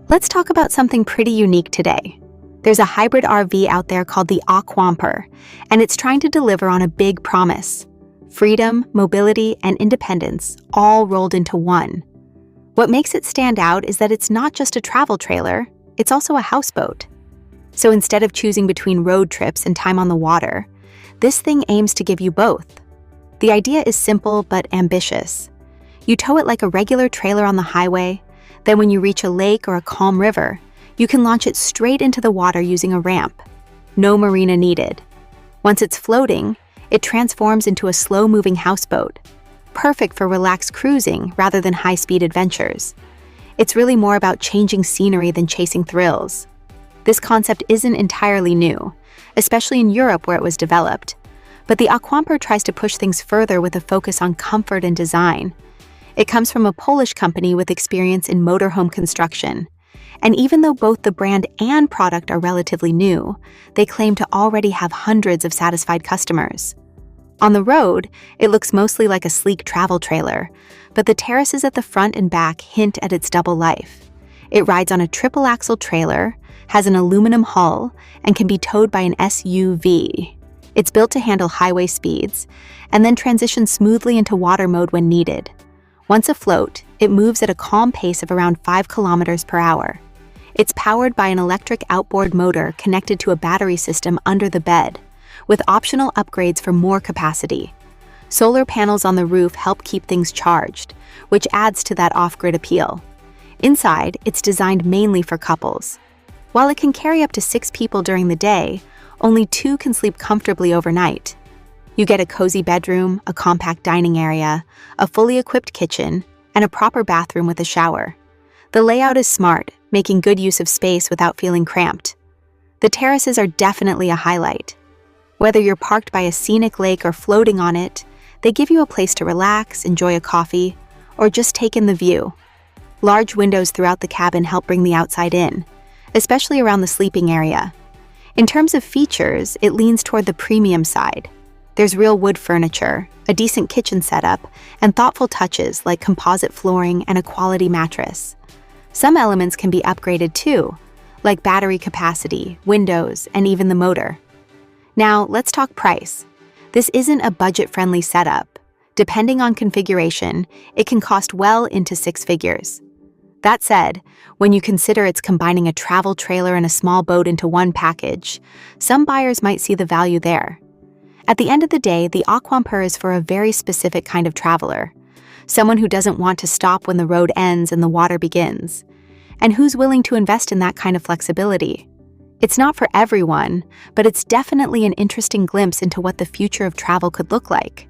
Let's talk about something pretty unique today. There's a hybrid RV out there called the Aquamper, and it's trying to deliver on a big promise: freedom, mobility, and independence, all rolled into one. What makes it stand out is that it's not just a travel trailer, it's also a houseboat. So instead of choosing between road trips and time on the water, this thing aims to give you both. The idea is simple but ambitious. You tow it like a regular trailer on the highway, then when you reach a lake or a calm river, you can launch it straight into the water using a ramp. No marina needed. Once it's floating, it transforms into a slow-moving houseboat, perfect for relaxed cruising rather than high-speed adventures. It's really more about changing scenery than chasing thrills. This concept isn't entirely new, especially in Europe where it was developed. But the Aquamper tries to push things further with a focus on comfort and design. It comes from a Polish company with experience in motorhome construction. And even though both the brand and product are relatively new, they claim to already have hundreds of satisfied customers. On the road, it looks mostly like a sleek travel trailer, but the terraces at the front and back hint at its double life. It rides on a triple-axle trailer, has an aluminum hull, and can be towed by an SUV. It's built to handle highway speeds, and then transitions smoothly into water mode when needed. Once afloat, it moves at a calm pace of around 5 kilometers per hour. It's powered by an electric outboard motor connected to a battery system under the bed, with optional upgrades for more capacity. Solar panels on the roof help keep things charged, which adds to that off-grid appeal. Inside, it's designed mainly for couples. While it can carry up to 6 people during the day, only 2 can sleep comfortably overnight. You get a cozy bedroom, a compact dining area, a fully equipped kitchen, and a proper bathroom with a shower. The layout is smart, making good use of space without feeling cramped. The terraces are definitely a highlight. Whether you're parked by a scenic lake or floating on it, they give you a place to relax, enjoy a coffee, or just take in the view. Large windows throughout the cabin help bring the outside in, especially around the sleeping area. In terms of features, it leans toward the premium side. There's real wood furniture, a decent kitchen setup, and thoughtful touches like composite flooring and a quality mattress. Some elements can be upgraded too, like battery capacity, windows, and even the motor. Now, let's talk price. This isn't a budget-friendly setup. Depending on configuration, it can cost well into 6 figures. That said, when you consider it's combining a travel trailer and a small boat into one package, some buyers might see the value there. At the end of the day, the Aquamper is for a very specific kind of traveler, someone who doesn't want to stop when the road ends and the water begins, and who's willing to invest in that kind of flexibility. It's not for everyone, but it's definitely an interesting glimpse into what the future of travel could look like.